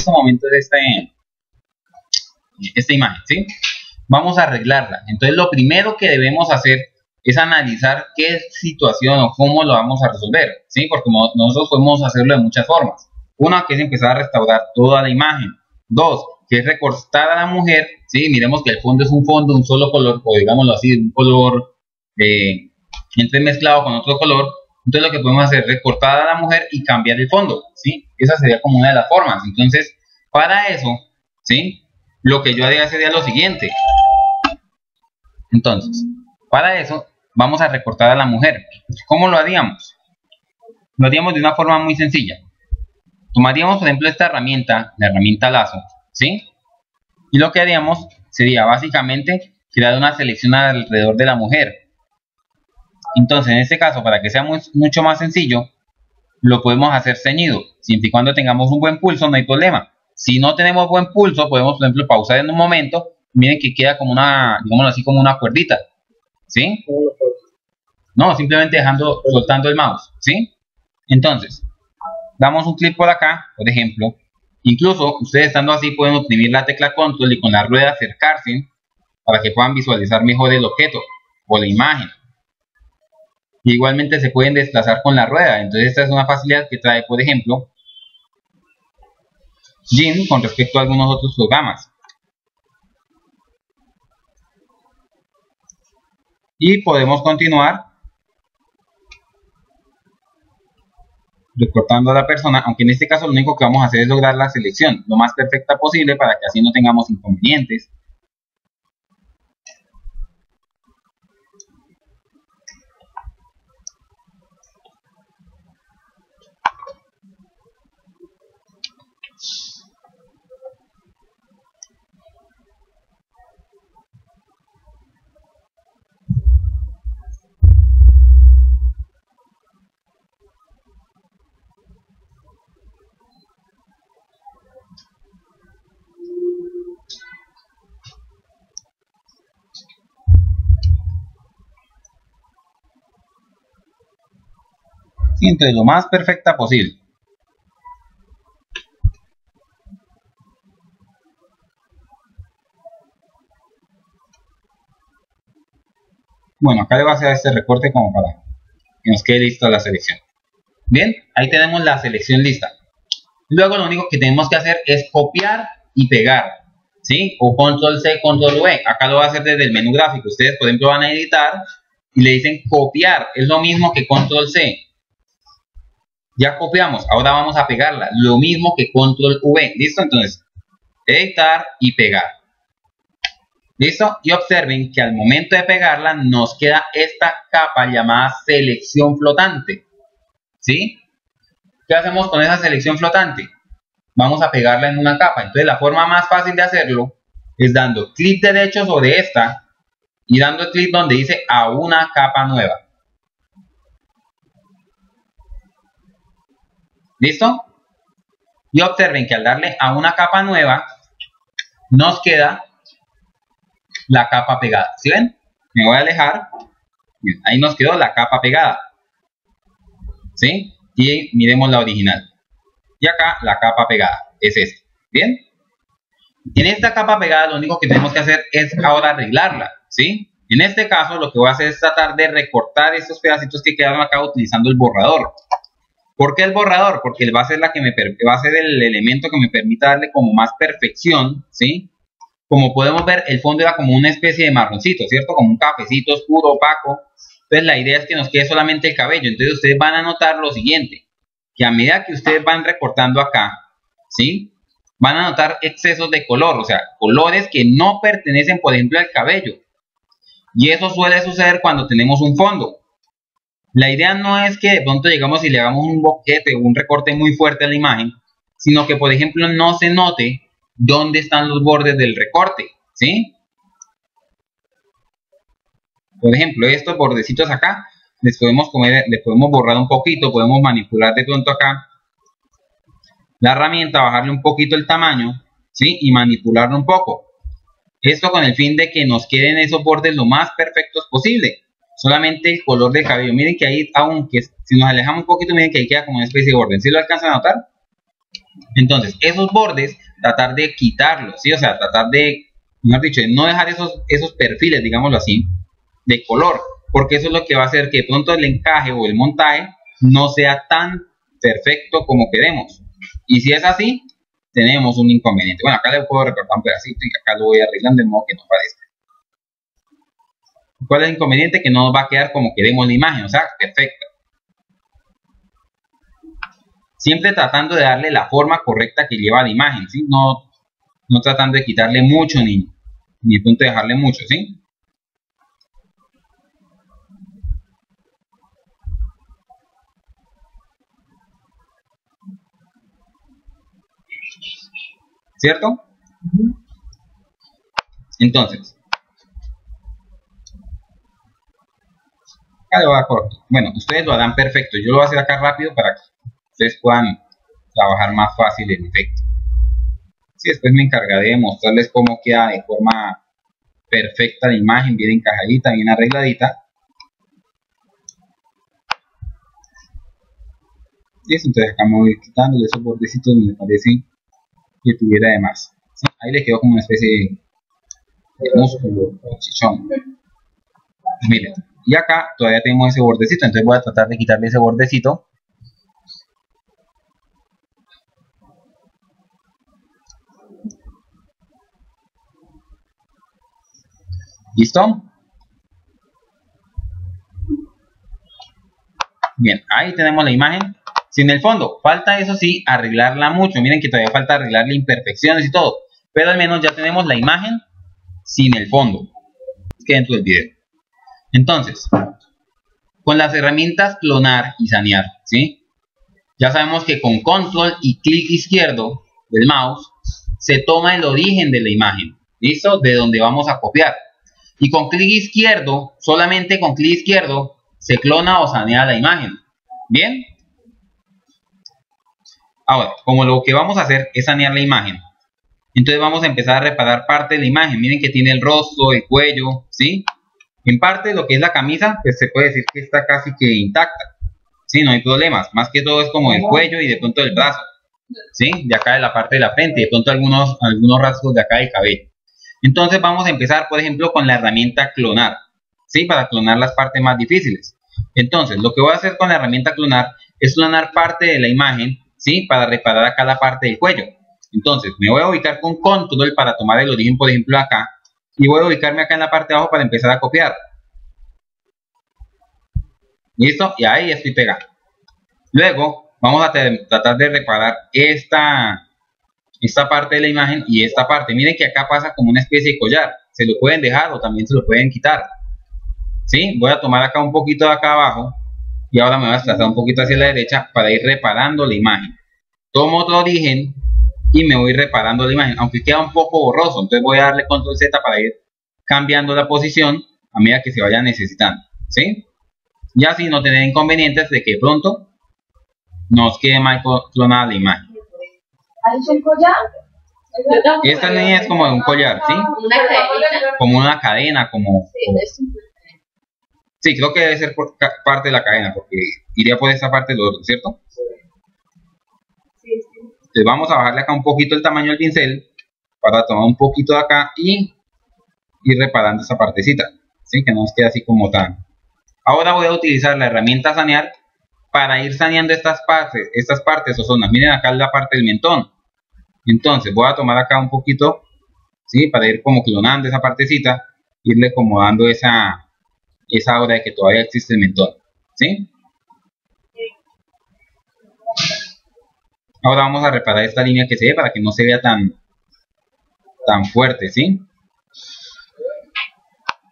este momento de esta imagen, ¿sí? Vamos a arreglarla. Entonces lo primero que debemos hacer es analizar qué situación o cómo lo vamos a resolver, ¿sí? Porque nosotros podemos hacerlo de muchas formas. Una, que es empezar a restaurar toda la imagen. Dos, que es recortar a la mujer, ¿sí? Miremos que el fondo es un fondo, un solo color, o digámoslo así, un color entremezclado con otro color. Entonces lo que podemos hacer es recortar a la mujer y cambiar el fondo, ¿sí? Esa sería como una de las formas. Entonces, para eso, ¿sí? Lo que yo haría sería lo siguiente. Entonces, para eso, vamos a recortar a la mujer. ¿Cómo lo haríamos? Lo haríamos de una forma muy sencilla. Tomaríamos, por ejemplo, esta herramienta, la herramienta lazo, ¿sí? Y lo que haríamos sería básicamente crear una selección alrededor de la mujer. Entonces, en este caso, para que sea mucho más sencillo, lo podemos hacer ceñido. Siempre y cuando tengamos un buen pulso, no hay problema. Si no tenemos buen pulso, podemos, por ejemplo, pausar en un momento. Miren que queda como una, digámoslo así, como una cuerdita, ¿sí? No, simplemente soltando el mouse, ¿sí? Entonces, damos un clic por acá, por ejemplo. Incluso, ustedes estando así pueden oprimir la tecla control y con la rueda acercarse para que puedan visualizar mejor el objeto o la imagen. Y igualmente se pueden desplazar con la rueda. Entonces esta es una facilidad que trae, por ejemplo, GIMP con respecto a algunos otros programas. Y podemos continuar recortando a la persona, aunque en este caso lo único que vamos a hacer es lograr la selección lo más perfecta posible para que así no tengamos inconvenientes. Y entonces lo más perfecta posible. Bueno, acá le voy a hacer este recorte como para que nos quede lista la selección. Bien, ahí tenemos la selección lista. Luego lo único que tenemos que hacer es copiar y pegar, ¿sí? O control C, control V. Acá lo va a hacer desde el menú gráfico. Ustedes, por ejemplo, van a editar y le dicen copiar. Es lo mismo que control C. Ya copiamos, ahora vamos a pegarla. Lo mismo que control V. ¿Listo? Entonces, editar y pegar. ¿Listo? Y observen que al momento de pegarla nos queda esta capa llamada selección flotante. ¿Sí? ¿Qué hacemos con esa selección flotante? Vamos a pegarla en una capa. Entonces la forma más fácil de hacerlo es dando clic derecho sobre esta y dando clic donde dice a una capa nueva. ¿Listo? Y observen que al darle a una capa nueva nos queda la capa pegada. ¿Sí ven? Me voy a alejar. Bien, ahí nos quedó la capa pegada. ¿Sí? Y miremos la original. Y acá la capa pegada. Es esta. ¿Bien? En esta capa pegada lo único que tenemos que hacer es ahora arreglarla. ¿Sí? En este caso lo que voy a hacer es tratar de recortar estos pedacitos que quedaron acá utilizando el borrador. ¿Por qué el borrador? Porque va a ser va a ser el elemento que me permita darle como más perfección, ¿sí? Como podemos ver, el fondo era como una especie de marroncito, ¿cierto? Como un cafecito oscuro, opaco. Entonces la idea es que nos quede solamente el cabello. Entonces ustedes van a notar lo siguiente, que a medida que ustedes van recortando acá, ¿sí? Van a notar excesos de color, o sea, colores que no pertenecen, por ejemplo, al cabello. Y eso suele suceder cuando tenemos un fondo. La idea no es que de pronto llegamos y le hagamos un boquete o un recorte muy fuerte a la imagen, sino que, por ejemplo, no se note dónde están los bordes del recorte, ¿sí? Por ejemplo, estos bordecitos acá, les podemos borrar un poquito, podemos manipular de pronto acá la herramienta, bajarle un poquito el tamaño, ¿sí? Y manipularlo un poco. Esto con el fin de que nos queden esos bordes lo más perfectos posible. Solamente el color del cabello. Miren que ahí, aunque si nos alejamos un poquito, miren que ahí queda como una especie de borde. ¿Sí lo alcanzan a notar? Entonces, esos bordes, tratar de quitarlos, ¿sí? O sea, tratar de, mejor dicho, no dejar esos perfiles, digámoslo así, de color, porque eso es lo que va a hacer que de pronto el encaje o el montaje no sea tan perfecto como queremos. Y si es así, tenemos un inconveniente. Bueno, acá le puedo recortar un pedacito y acá lo voy arreglando de modo que no parezca. ¿Cuál es el inconveniente? Que no nos va a quedar como queremos la imagen, o sea, perfecta. Siempre tratando de darle la forma correcta que lleva la imagen, ¿sí? No tratando de quitarle mucho ni de punto de dejarle mucho, ¿sí? ¿Cierto? Entonces, acá lo voy a cortar. Bueno, ustedes lo harán perfecto. Yo lo voy a hacer acá rápido para que ustedes puedan trabajar más fácil el efecto. Sí, después me encargaré de mostrarles cómo queda de forma perfecta la imagen, bien encajadita, bien arregladita. Y eso, entonces acá me voy quitándole esos bordecitos donde me parece que tuviera de más. ¿Sí? Ahí le quedó como una especie de músculo o chichón. Miren, y acá todavía tenemos ese bordecito, entonces voy a tratar de quitarle ese bordecito. ¿Listo? Bien, ahí tenemos la imagen. Sin el fondo, falta eso sí, arreglarla mucho. Miren que todavía falta arreglarle imperfecciones y todo. Pero al menos ya tenemos la imagen sin el fondo. Que dentro del video. Entonces, con las herramientas clonar y sanear, ¿sí? Ya sabemos que con control y clic izquierdo del mouse se toma el origen de la imagen. ¿Listo? De donde vamos a copiar. Y con clic izquierdo, solamente con clic izquierdo, se clona o sanea la imagen. ¿Bien? Ahora, como lo que vamos a hacer es sanear la imagen, entonces vamos a empezar a reparar parte de la imagen. Miren que tiene el rostro, el cuello, ¿sí? En parte lo que es la camisa, pues se puede decir que está casi que intacta, ¿sí? No hay problemas. Más que todo es como el cuello y de pronto el brazo, ¿sí? De acá de la parte de la frente, de pronto algunos rasgos de acá del cabello. Entonces vamos a empezar, por ejemplo, con la herramienta clonar, ¿sí? Para clonar las partes más difíciles. Entonces, lo que voy a hacer con la herramienta clonar es clonar parte de la imagen, ¿sí? Para reparar acá la parte del cuello. Entonces, me voy a ubicar con control para tomar el origen, por ejemplo, acá. Y voy a ubicarme acá en la parte de abajo para empezar a copiar. ¿Listo? Y ahí estoy pegando. Luego, vamos a tratar de reparar esta parte de la imagen y esta parte. Miren que acá pasa como una especie de collar. Se lo pueden dejar o también se lo pueden quitar. ¿Sí? Voy a tomar acá un poquito de acá abajo. Y ahora me voy a desplazar un poquito hacia la derecha para ir reparando la imagen. Tomo otro origen y me voy reparando la imagen, aunque queda un poco borroso. Entonces voy a darle control Z para ir cambiando la posición a medida que se vaya necesitando, ¿sí? Y así no tener inconvenientes de que pronto nos quede mal clonada la imagen. Esta línea es como de un collar, ¿sí? Como una cadena, como... Sí, creo que debe ser por parte de la cadena, porque iría por esta parte del otro, ¿cierto? Sí. Entonces vamos a bajarle acá un poquito el tamaño del pincel para tomar un poquito de acá y ir reparando esa partecita, ¿sí? Que no nos quede así como tan. Ahora voy a utilizar la herramienta sanear para ir saneando estas partes o zonas. Miren acá la parte del mentón. Entonces voy a tomar acá un poquito, ¿sí? Para ir como clonando esa partecita, irle como dando esa hora de que todavía existe el mentón, ¿sí? Ahora vamos a reparar esta línea que se ve para que no se vea tan fuerte, ¿sí?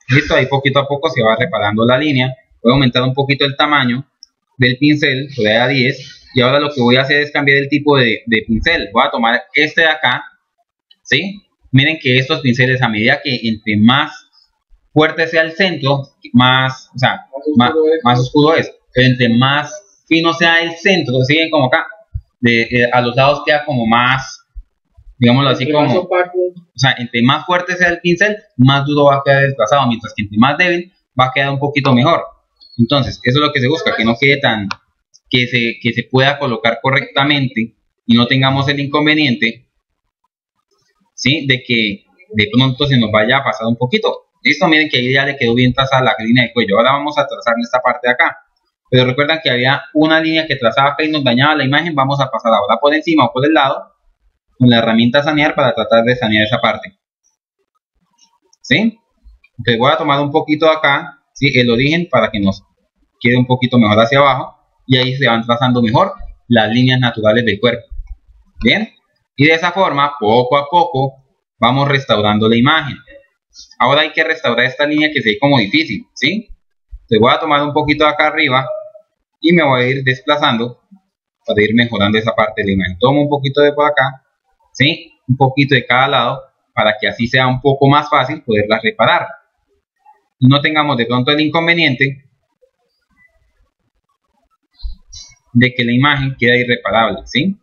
Listo, ahí poquito a poco se va reparando la línea. Voy a aumentar un poquito el tamaño del pincel, voy a 10. Y ahora lo que voy a hacer es cambiar el tipo de pincel. Voy a tomar este de acá, ¿sí? Miren que estos pinceles, a medida que entre más fuerte sea el centro, más oscuro es. Pero entre más fino sea el centro, siguen como acá. A los lados queda como más, digámoslo así, como, o sea, entre más fuerte sea el pincel, más duro va a quedar desplazado, mientras que entre más débil va a quedar un poquito mejor. Entonces, eso es lo que se busca, que no quede tan, que se pueda colocar correctamente y no tengamos el inconveniente, ¿sí?, de que de pronto se nos vaya a pasar un poquito. Listo, miren que ahí ya le quedó bien trazada la línea de cuello. Ahora vamos a trazar esta parte de acá. Pero recuerdan que había una línea que trazaba acá y nos dañaba la imagen. Vamos a pasar ahora por encima o por el lado con la herramienta sanear para tratar de sanear esa parte. ¿Sí? Entonces voy a tomar un poquito de acá, ¿sí?, el origen, para que nos quede un poquito mejor hacia abajo. Y ahí se van trazando mejor las líneas naturales del cuerpo. Bien. Y de esa forma, poco a poco, vamos restaurando la imagen. Ahora hay que restaurar esta línea que se ve como difícil, ¿sí? Entonces voy a tomar un poquito de acá arriba y me voy a ir desplazando para ir mejorando esa parte de la imagen. Tomo un poquito de por acá, ¿sí?, un poquito de cada lado, para que así sea un poco más fácil poderla reparar. Y no tengamos de pronto el inconveniente de que la imagen queda irreparable, ¿sí?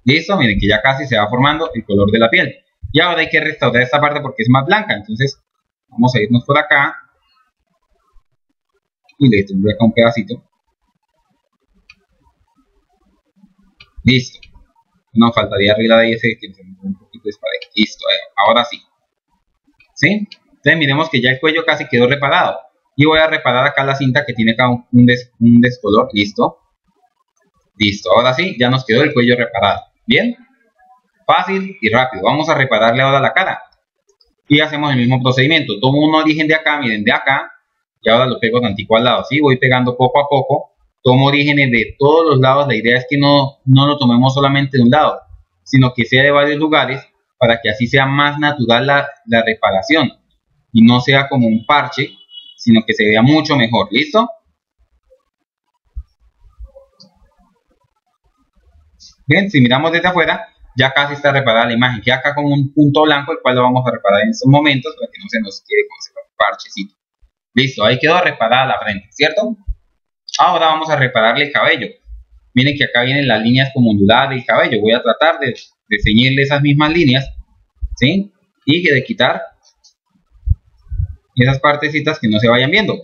Listo, miren que ya casi se va formando el color de la piel. Y ahora hay que restaurar esta parte porque es más blanca. Entonces vamos a irnos por acá y le tengo acá un pedacito. Listo. Nos faltaría arreglar ahí ese que tenemos un poquito desparejo. Listo, ahora sí. ¿Sí? Entonces miremos que ya el cuello casi quedó reparado. Y voy a reparar acá la cinta que tiene acá un descolor. Listo. Listo, ahora sí, ya nos quedó el cuello reparado. Bien. Fácil y rápido. Vamos a repararle ahora la cara. Y hacemos el mismo procedimiento. Tomo un origen de acá, miren, de acá. Y ahora lo pego tantico al lado. ¿Sí? Voy pegando poco a poco. Tomo orígenes de todos los lados. La idea es que no lo tomemos solamente de un lado, sino que sea de varios lugares, para que así sea más natural la reparación. Y no sea como un parche, sino que se vea mucho mejor. ¿Listo? Bien, si miramos desde afuera, ya casi está reparada la imagen. Queda acá con un punto blanco, el cual lo vamos a reparar en estos momentos para que no se nos quede con ese parchecito. Listo, ahí quedó reparada la frente, ¿cierto? Ahora vamos a repararle el cabello. Miren que acá vienen las líneas como onduladas del cabello. Voy a tratar de ceñirle esas mismas líneas, ¿sí? Y de quitar esas partecitas que no se vayan viendo.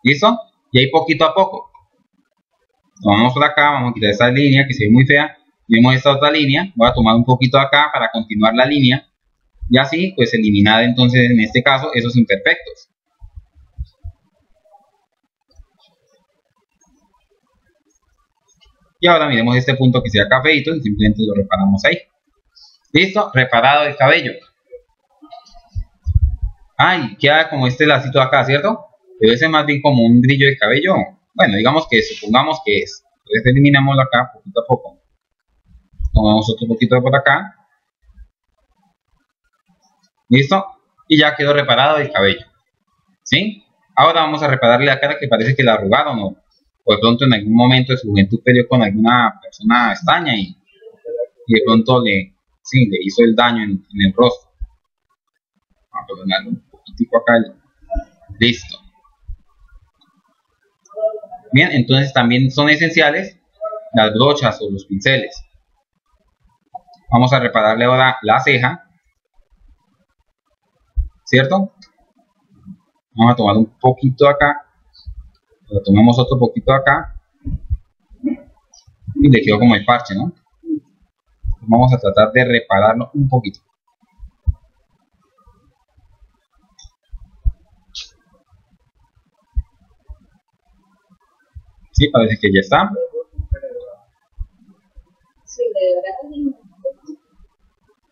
¿Listo? Y ahí poquito a poco. Vamos por acá, vamos a quitar esta línea que se ve muy fea. Vemos esta otra línea. Voy a tomar un poquito de acá para continuar la línea. Y así, pues eliminar entonces en este caso esos imperfectos. Y ahora miremos este punto que sea cafeíto y simplemente lo reparamos ahí. Listo, reparado el cabello. Ay, queda como este lacito acá, ¿cierto? Debe ser más bien como un brillo de cabello. Bueno, digamos que supongamos que es. Entonces eliminamos acá poquito a poco. Tomamos otro poquito de por acá. Listo. Y ya quedó reparado el cabello. ¿Sí? Ahora vamos a repararle la cara, que parece que la arrugaron o de pronto en algún momento de su juventud peleó con alguna persona extraña y de pronto le hizo el daño en el rostro. Vamos a ponerle un poquitico acá. Listo. Bien, entonces también son esenciales las brochas o los pinceles. Vamos a repararle ahora la ceja, ¿cierto? Vamos a tomar un poquito acá, lo tomamos otro poquito acá y le quedó como el parche, ¿no? Vamos a tratar de repararlo un poquito. Sí, parece que ya está.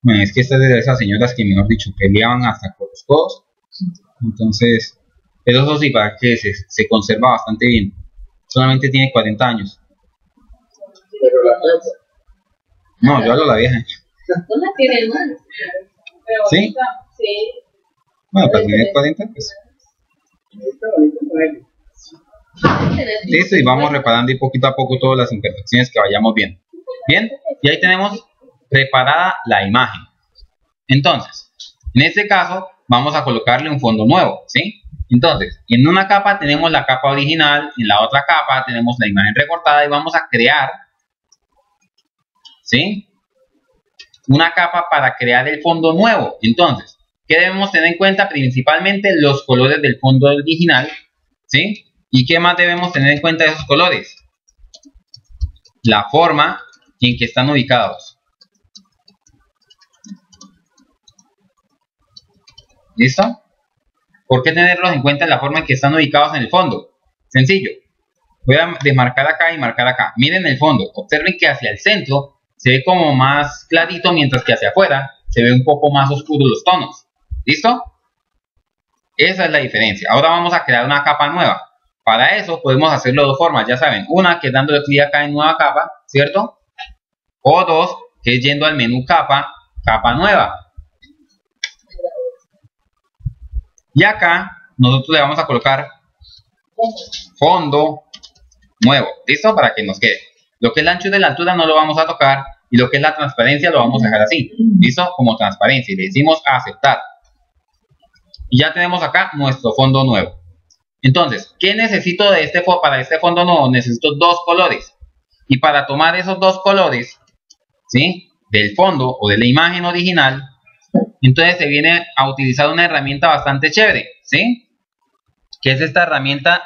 Bueno, es que esta es de esas señoras que, mejor dicho, peleaban hasta con los codos. Entonces, eso sí, para que se conserva bastante bien. Solamente tiene 40 años. Pero la nueva. No, yo hablo la vieja. No la tiene más. ¿Sí? Sí. Bueno, para tener 40, pues. Listo, y vamos reparando y poquito a poco todas las imperfecciones que vayamos viendo. Bien, y ahí tenemos preparada la imagen. Entonces, en este caso, vamos a colocarle un fondo nuevo, ¿sí? Entonces, en una capa tenemos la capa original, en la otra capa tenemos la imagen recortada y vamos a crear, ¿sí?, una capa para crear el fondo nuevo. Entonces, ¿qué debemos tener en cuenta? Principalmente los colores del fondo original, ¿sí? ¿Y qué más debemos tener en cuenta de esos colores? la forma en que están ubicados. ¿Listo? ¿Por qué tenerlos en cuenta en la forma en que están ubicados en el fondo? Sencillo. Voy a desmarcar acá y marcar acá. Miren el fondo. Observen que hacia el centro se ve como más clarito, mientras que hacia afuera se ve un poco más oscuro los tonos. ¿Listo? Esa es la diferencia. Ahora vamos a crear una capa nueva. Para eso podemos hacerlo de dos formas, ya saben. Una que es dándole clic acá en nueva capa, ¿cierto? O dos, que es yendo al menú capa, capa nueva. Y acá nosotros le vamos a colocar fondo nuevo. ¿Listo? Para que nos quede. Lo que es la anchura y la altura no lo vamos a tocar. Y lo que es la transparencia lo vamos a dejar así. ¿Listo? Como transparencia. Y le decimos aceptar. Y ya tenemos acá nuestro fondo nuevo. Entonces, ¿qué necesito de para este fondo nuevo? Necesito dos colores. Y para tomar esos dos colores, ¿sí?, del fondo o de la imagen original, entonces se viene a utilizar una herramienta bastante chévere, ¿sí? Que es esta herramienta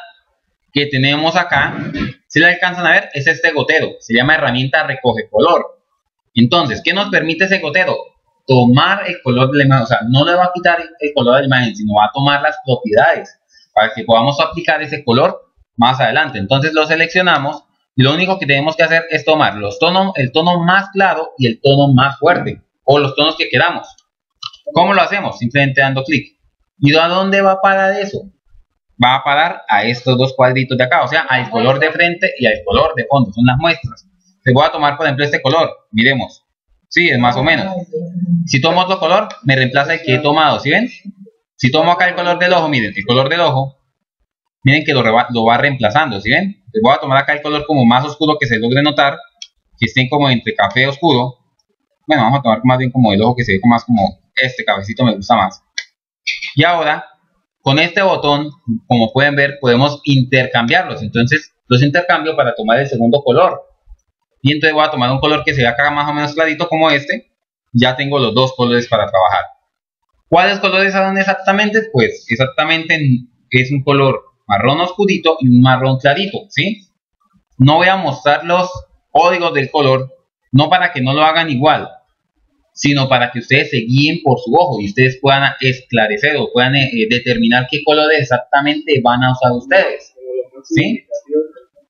que tenemos acá. Si la alcanzan a ver, es este gotero. Se llama herramienta recoge color. Entonces, ¿qué nos permite ese gotero? Tomar el color de la imagen. O sea, no le va a quitar el color de la imagen, sino va a tomar las propiedades para que podamos aplicar ese color más adelante. Entonces lo seleccionamos y lo único que tenemos que hacer es tomar el tono más claro y el tono más fuerte, o los tonos que queramos. ¿Cómo lo hacemos? Simplemente dando clic. ¿Y a dónde va a parar eso? Va a parar a estos dos cuadritos de acá, o sea, al color de frente y al color de fondo. Son las muestras. Les voy a tomar, por ejemplo, este color. Miremos. Sí, es más o menos. Si tomo otro color, me reemplaza el que he tomado. ¿Sí ven? Si tomo acá el color del ojo, miren, el color del ojo, miren que lo va reemplazando. ¿Sí ven? Les voy a tomar acá el color como más oscuro, que se logre notar, que estén como entre café oscuro. Bueno, vamos a tomar más bien como el ojo, que se ve más como este cafecito, me gusta más. Y ahora, con este botón, como pueden ver, podemos intercambiarlos. Entonces, los intercambio para tomar el segundo color. Y entonces voy a tomar un color que se ve acá más o menos clarito como este. Ya tengo los dos colores para trabajar. ¿Cuáles colores son exactamente? Pues exactamente es un color marrón oscurito y un marrón clarito, ¿sí? No voy a mostrar los códigos del color, no para que no lo hagan igual, sino para que ustedes se guíen por su ojo y ustedes puedan esclarecer o puedan determinar qué colores exactamente van a usar ustedes, ¿sí?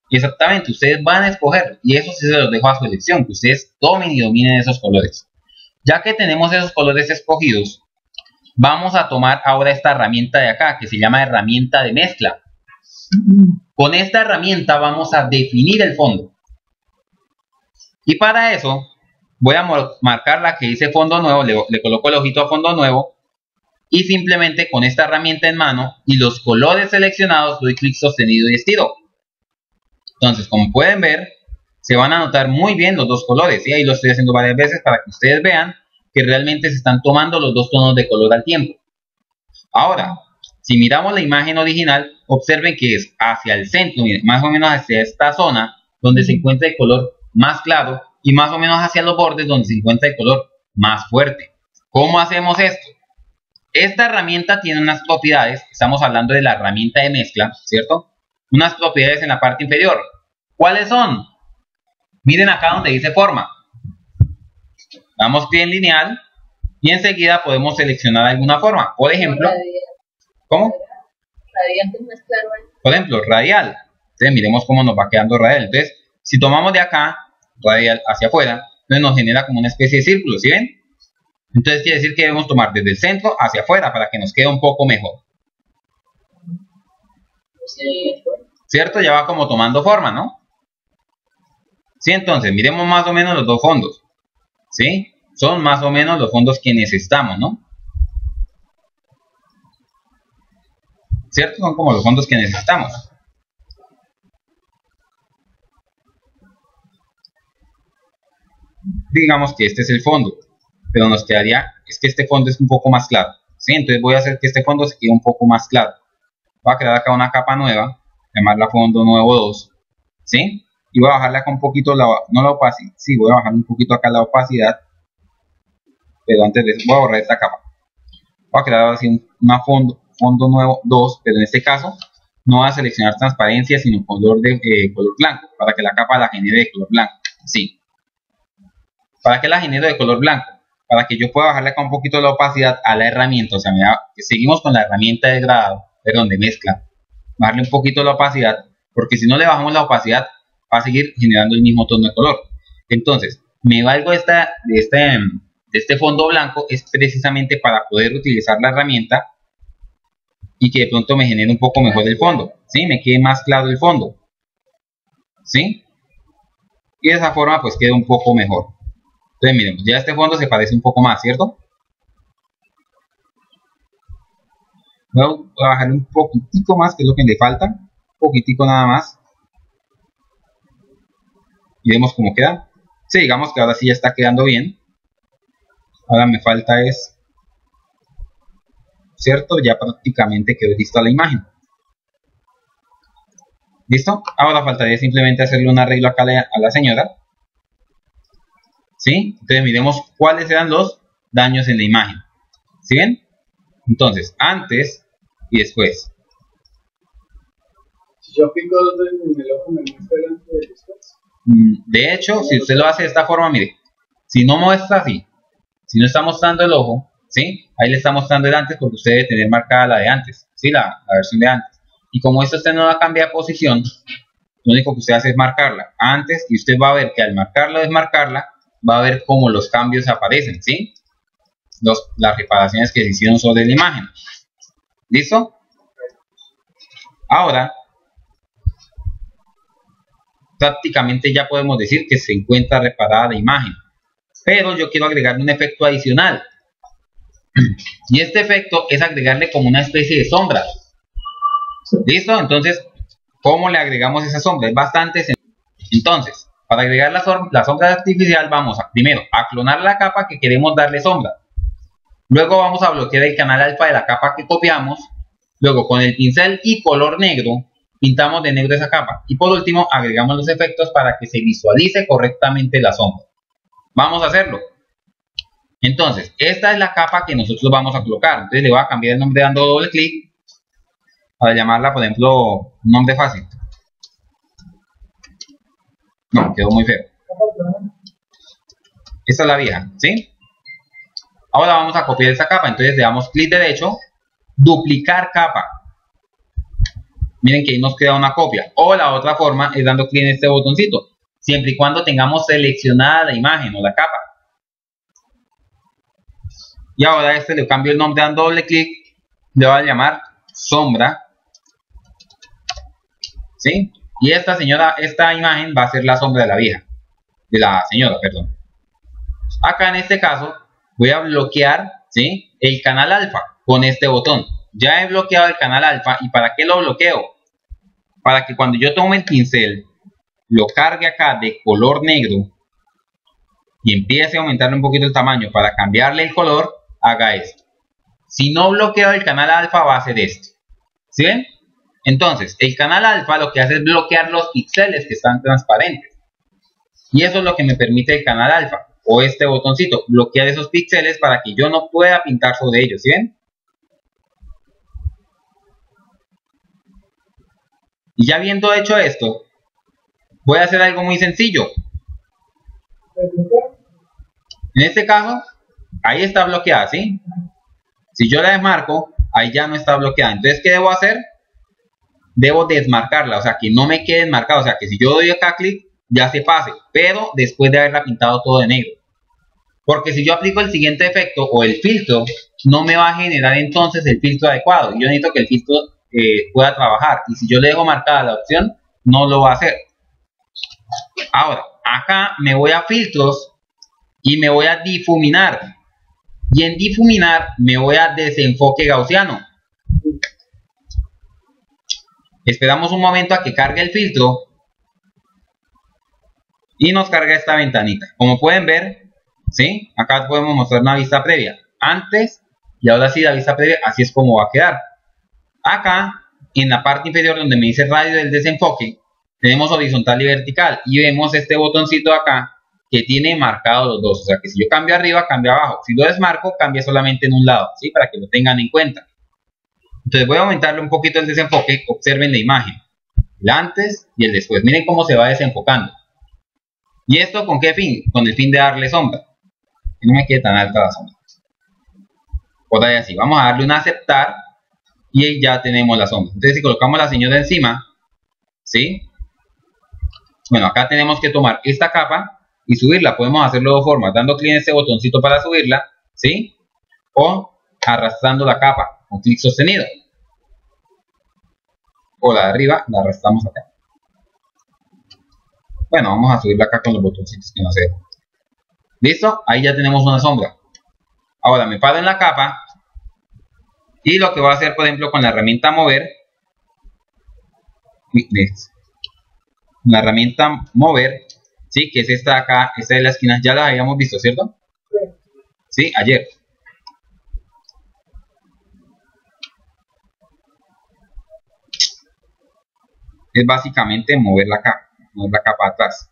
Y exactamente, ustedes van a escoger, y eso sí se los dejo a su elección, que ustedes tomen y dominen esos colores. Ya que tenemos esos colores escogidos, vamos a tomar ahora esta herramienta de acá, que se llama herramienta de mezcla. Con esta herramienta vamos a definir el fondo. Y para eso, voy a marcar la que dice fondo nuevo, le coloco el ojito a fondo nuevo, y simplemente con esta herramienta en mano y los colores seleccionados, doy clic sostenido y estiro. Entonces, como pueden ver, se van a notar muy bien los dos colores, y ahí lo estoy haciendo varias veces para que ustedes vean que realmente se están tomando los dos tonos de color al tiempo. Ahora, si miramos la imagen original, observen que es hacia el centro, miren, más o menos hacia esta zona donde se encuentra el color más claro, y más o menos hacia los bordes donde se encuentra el color más fuerte. ¿Cómo hacemos esto? Esta herramienta tiene unas propiedades, estamos hablando de la herramienta de mezcla, ¿cierto? Unas propiedades en la parte inferior. ¿Cuáles son? Miren acá donde dice forma. Damos clic en lineal y enseguida podemos seleccionar alguna forma. Por ejemplo, ¿cómo? Radial es más claro. Por ejemplo, radial. Entonces miremos cómo nos va quedando radial. Entonces, si tomamos de acá, radial hacia afuera, entonces nos genera como una especie de círculo, ¿sí ven? Entonces quiere decir que debemos tomar desde el centro hacia afuera para que nos quede un poco mejor. ¿Cierto? Ya va como tomando forma, ¿no? Sí, entonces, miremos más o menos los dos fondos. ¿Sí? Son más o menos los fondos que necesitamos, ¿no? ¿Cierto? Son como los fondos que necesitamos. Digamos que este es el fondo, pero nos quedaría, es que este fondo es un poco más claro. ¿Sí? Entonces voy a hacer que este fondo se quede un poco más claro. Voy a crear acá una capa nueva, llamarla fondo nuevo 2, ¿sí? Y voy a bajarle acá un poquito, no la opacidad, sí, voy a bajar un poquito acá la opacidad, pero antes de eso voy a borrar esta capa. Voy a crear así una fondo nuevo 2, pero en este caso no voy a seleccionar transparencia, sino color blanco, para que la capa la genere de color blanco. Sí. ¿Para qué la genero de color blanco? Para que yo pueda bajarle acá un poquito la opacidad a la herramienta. O sea, seguimos con la herramienta de grado, perdón, de mezcla. Bajarle un poquito la opacidad, porque si no le bajamos la opacidad, va a seguir generando el mismo tono de color. Entonces, me valgo de este fondo blanco, es precisamente para poder utilizar la herramienta y que de pronto me genere un poco mejor el fondo, ¿sí? Me quede más claro el fondo, ¿sí? Y de esa forma pues queda un poco mejor. Entonces miren, ya este fondo se parece un poco más, ¿cierto? Voy a bajarle un poquitico más, que es lo que le falta, un poquitico nada más. Y vemos cómo queda. Sí, digamos que ahora sí ya está quedando bien. Ahora me falta es, ¿cierto? Ya prácticamente quedó lista la imagen. ¿Listo? Ahora faltaría simplemente hacerle un arreglo acá a la señora. ¿Sí? Entonces miremos cuáles eran los daños en la imagen. ¿Sí ven? Entonces, antes y después. Si yo pico en el ojo, me muestra delante y después. De hecho, si usted lo hace de esta forma, mire, si no muestra así, si no está mostrando el ojo, ¿sí? Ahí le está mostrando el antes porque usted debe tener marcada la de antes, ¿sí? La versión de antes. Y como esto usted no va a cambiar de posición, lo único que usted hace es marcarla antes y usted va a ver que al marcarla o desmarcarla, va a ver cómo los cambios aparecen, ¿sí? Las reparaciones que se hicieron sobre la imagen. ¿Listo? Ahora, prácticamente ya podemos decir que se encuentra reparada la imagen. Pero yo quiero agregarle un efecto adicional. Y este efecto es agregarle como una especie de sombra. ¿Listo? Entonces, ¿cómo le agregamos esa sombra? Es bastante sencillo. Entonces, para agregar la sombra artificial, vamos primero a clonar la capa que queremos darle sombra. Luego vamos a bloquear el canal alfa de la capa que copiamos. Luego con el pincel y color negro pintamos de negro esa capa. Y por último agregamos los efectos para que se visualice correctamente la sombra. Vamos a hacerlo. Entonces, esta es la capa que nosotros vamos a colocar. Entonces le voy a cambiar el nombre dando doble clic. Para llamarla, por ejemplo, un nombre fácil. No, quedó muy feo. Esta es la vieja, ¿sí? Ahora vamos a copiar esta capa. Entonces le damos clic derecho, duplicar capa. Miren que ahí nos queda una copia. O la otra forma es dando clic en este botoncito. Siempre y cuando tengamos seleccionada la imagen o la capa. Y ahora a este le cambio el nombre dando doble clic. Le voy a llamar sombra. ¿Sí? Y esta imagen va a ser la sombra de la vieja. De la señora, perdón. Acá en este caso voy a bloquear, ¿sí?, el canal alfa con este botón. Ya he bloqueado el canal alfa. ¿Y para qué lo bloqueo? Para que cuando yo tome el pincel, lo cargue acá de color negro y empiece a aumentarle un poquito el tamaño para cambiarle el color, haga esto. Si no bloqueo el canal alfa, va a hacer esto. ¿Sí ven? Entonces, el canal alfa lo que hace es bloquear los píxeles que están transparentes. Y eso es lo que me permite el canal alfa, o este botoncito, bloquear esos píxeles para que yo no pueda pintar sobre ellos. ¿Sí ven? Y ya habiendo hecho esto, voy a hacer algo muy sencillo. En este caso, ahí está bloqueada, ¿sí? Si yo la desmarco, ahí ya no está bloqueada. Entonces, ¿qué debo hacer? Debo desmarcarla, o sea, que no me quede enmarcada. O sea, que si yo doy acá clic, ya se pase, pero después de haberla pintado todo de negro. Porque si yo aplico el siguiente efecto o el filtro, no me va a generar entonces el filtro adecuado. Yo necesito que el filtro pueda trabajar. Y si yo le dejo marcada la opción, no lo va a hacer. Ahora, acá me voy a filtros y me voy a difuminar. Y en difuminar me voy a desenfoque gaussiano. Esperamos un momento a que cargue el filtro. Y nos carga esta ventanita. Como pueden ver, ¿sí?, acá podemos mostrar una vista previa. Antes y ahora sí la vista previa, así es como va a quedar. Acá, en la parte inferior donde me dice radio del desenfoque, tenemos horizontal y vertical. Y vemos este botoncito acá que tiene marcados los dos. O sea que si yo cambio arriba, cambia abajo. Si lo desmarco, cambia solamente en un lado, ¿sí?, para que lo tengan en cuenta. Entonces voy a aumentarle un poquito el desenfoque. Observen la imagen, el antes y el después. Miren cómo se va desenfocando. ¿Y esto con qué fin? Con el fin de darle sombra. Que no me quede tan alta la sombra. Por ahí así. Vamos a darle un aceptar. Y ahí ya tenemos la sombra. Entonces si colocamos la señora encima. ¿Sí? Bueno, acá tenemos que tomar esta capa y subirla. Podemos hacerlo de dos formas. Dando clic en este botoncito para subirla. ¿Sí? O arrastrando la capa con clic sostenido. O la de arriba la arrastramos acá. Bueno, vamos a subirla acá con los botoncitos que no se ven. ¿Listo? Ahí ya tenemos una sombra. Ahora me paro en la capa. Y lo que voy a hacer, por ejemplo, con la herramienta mover. La herramienta mover. Sí, que es esta de acá, esta de la esquina. Ya la habíamos visto, ¿cierto? Sí, ayer. Es básicamente mover la capa atrás.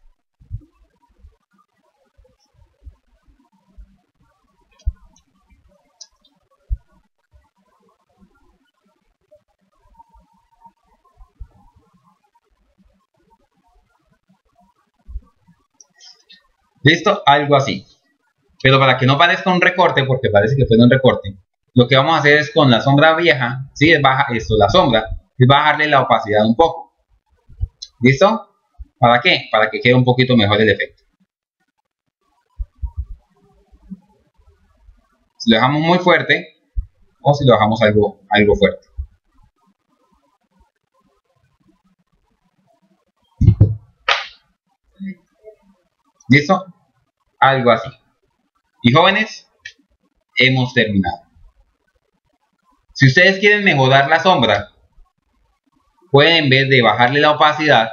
¿Listo? Algo así. Pero para que no parezca un recorte, porque parece que fue un recorte, lo que vamos a hacer es con la sombra vieja, ¿sí? Es baja, esto, la sombra, es bajarle la opacidad un poco. ¿Listo? ¿Para qué? Para que quede un poquito mejor el efecto. Si lo dejamos muy fuerte o si lo dejamos algo fuerte. ¿Listo? Algo así. Y jóvenes, hemos terminado. Si ustedes quieren mejorar la sombra, pueden en vez de bajarle la opacidad,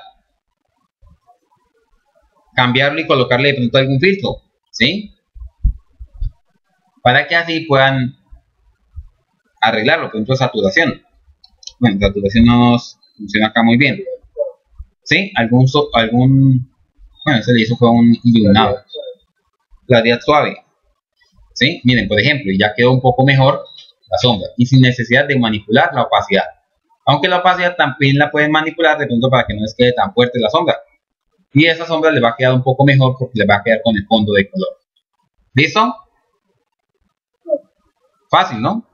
cambiarlo y colocarle de pronto algún filtro, ¿sí? Para que así puedan arreglarlo, por ejemplo saturación. Bueno, saturación no nos funciona acá muy bien, ¿sí? Bueno, se le hizo fue un iluminado, claridad suave, ¿sí? Miren, por ejemplo, ya quedó un poco mejor la sombra y sin necesidad de manipular la opacidad. Aunque la opacidad también la pueden manipular de pronto para que no les quede tan fuerte la sombra. Y esa sombra les va a quedar un poco mejor porque les va a quedar con el fondo de color. ¿Listo? Fácil, ¿no?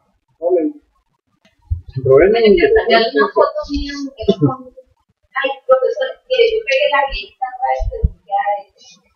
Sin problema. También una foto mía que ay, profesor, que yo pegué la lista para estudiar.